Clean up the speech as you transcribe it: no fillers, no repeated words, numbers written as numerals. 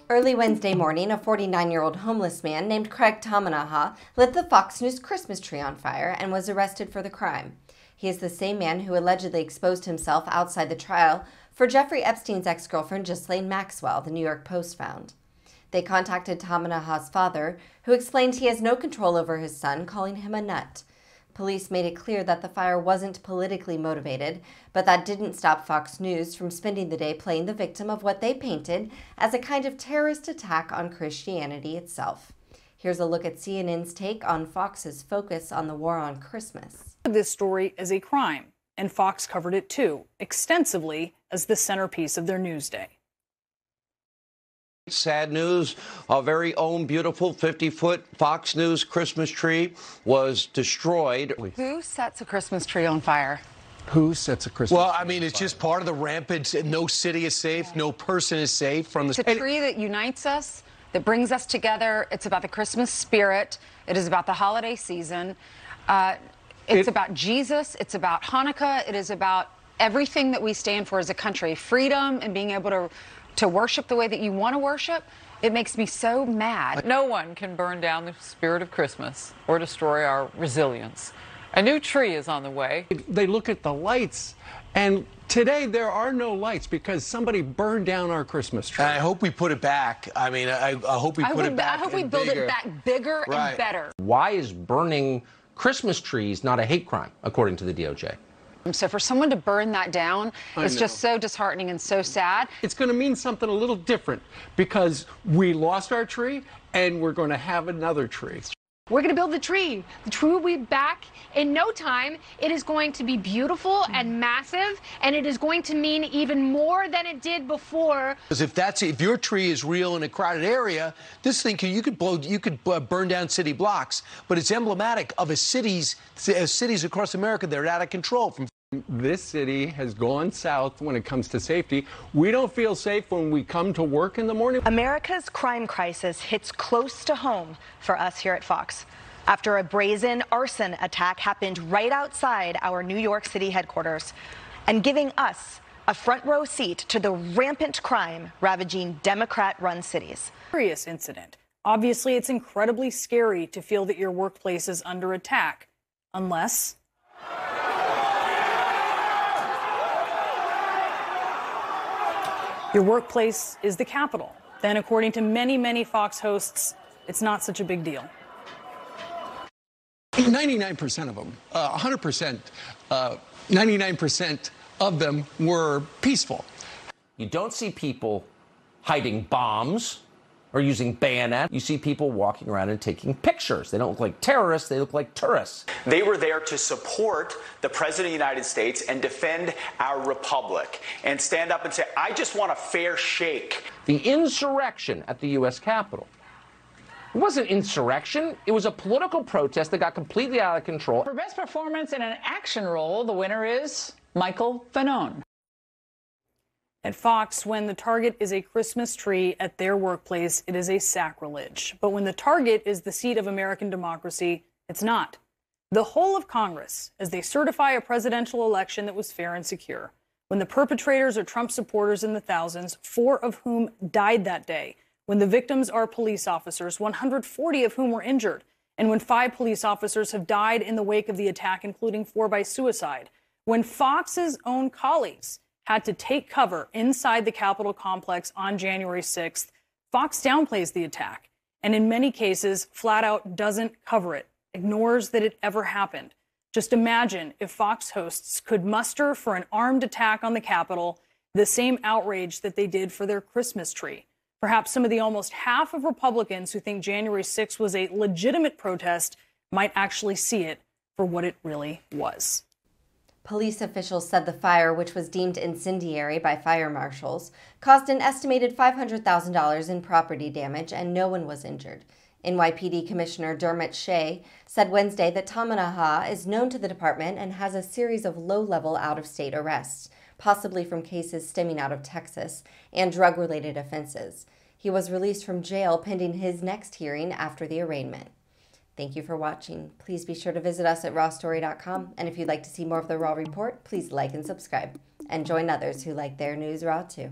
Early Wednesday morning, a 49-year-old homeless man named Craig Tamanaha lit the Fox News Christmas tree on fire and was arrested for the crime. He is the same man who allegedly exposed himself outside the trial for Jeffrey Epstein's ex-girlfriend Ghislaine Maxwell, the New York Post found. They contacted Tamanaha's father, who explained he has no control over his son, calling him a nut. Police made it clear that the fire wasn't politically motivated, but that didn't stop Fox News from spending the day playing the victim of what they painted as a kind of terrorist attack on Christianity itself. Here's a look at CNN's take on Fox's focus on the war on Christmas. This story is a crime, and Fox covered it too, extensively as the centerpiece of their news day. Sad news, our very own beautiful 50-foot Fox News Christmas tree was destroyed. Who sets a Christmas tree on fire? Who sets a Christmas tree? Well, I mean, it's just part of the rampant, no city is safe, no person is safe from the... It's a tree that unites us, that brings us together. It's about the Christmas spirit. It is about the holiday season. It's about Jesus. It's about Hanukkah. It is about everything that we stand for as a country. Freedom and being able to worship the way that you want to worship. It makes me so mad. No one can burn down the spirit of Christmas or destroy our resilience. A new tree is on the way. They look at the lights, and today there are no lights because somebody burned down our Christmas tree. And I hope we put it back. I mean, I hope we put it back. I hope we build it back bigger and better. Why is burning Christmas trees not a hate crime, according to the DOJ? So for someone to burn that down is just so disheartening and so sad. It's going to mean something a little different because we lost our tree and we're going to have another tree. We're going to build the tree. The tree will be back in no time. It is going to be beautiful and massive, and it is going to mean even more than it did before. Because if your tree is real in a crowded area, this thing you could burn down city blocks. But it's emblematic of cities across America that are out of control. This city has gone south when it comes to safety. We don't feel safe when we come to work in the morning. America's crime crisis hits close to home for us here at Fox after a brazen arson attack happened right outside our New York City headquarters and giving us a front row seat to the rampant crime ravaging Democrat-run cities. Serious incident. Obviously, it's incredibly scary to feel that your workplace is under attack, unless your workplace is the Capitol. Then, according to many, many Fox hosts, it's not such a big deal. 99% of them, 100%, 99% of them were peaceful. You don't see people hiding bombs or using bayonets. You see people walking around and taking pictures. They don't look like terrorists, they look like tourists. They were there to support the President of the United States and defend our republic and stand up and say, I just want a fair shake. The insurrection at the U.S. Capitol. It wasn't insurrection. It was a political protest that got completely out of control. For best performance in an action role, the winner is Michael Fanone. At Fox, when the target is a Christmas tree at their workplace, it is a sacrilege. But when the target is the seat of American democracy, it's not. The whole of Congress, as they certify a presidential election that was fair and secure. When the perpetrators are Trump supporters in the thousands, 4 of whom died that day. When the victims are police officers, 140 of whom were injured. And when 5 police officers have died in the wake of the attack, including 4 by suicide. When Fox's own colleagues had to take cover inside the Capitol complex on January 6th, Fox downplays the attack, and in many cases, flat out doesn't cover it, ignores that it ever happened. Just imagine if Fox hosts could muster for an armed attack on the Capitol the same outrage that they did for their Christmas tree. Perhaps some of the almost half of Republicans who think January 6th was a legitimate protest might actually see it for what it really was. Police officials said the fire, which was deemed incendiary by fire marshals, caused an estimated $500,000 in property damage and no one was injured. NYPD Commissioner Dermot Shea said Wednesday that Tamanaha is known to the department and has a series of low-level out-of-state arrests, possibly from cases stemming out of Texas, and drug-related offenses. He was released from jail pending his next hearing after the arraignment. Thank you for watching. Please be sure to visit us at rawstory.com. And if you'd like to see more of the Raw Report, please like and subscribe. And join others who like their news raw too.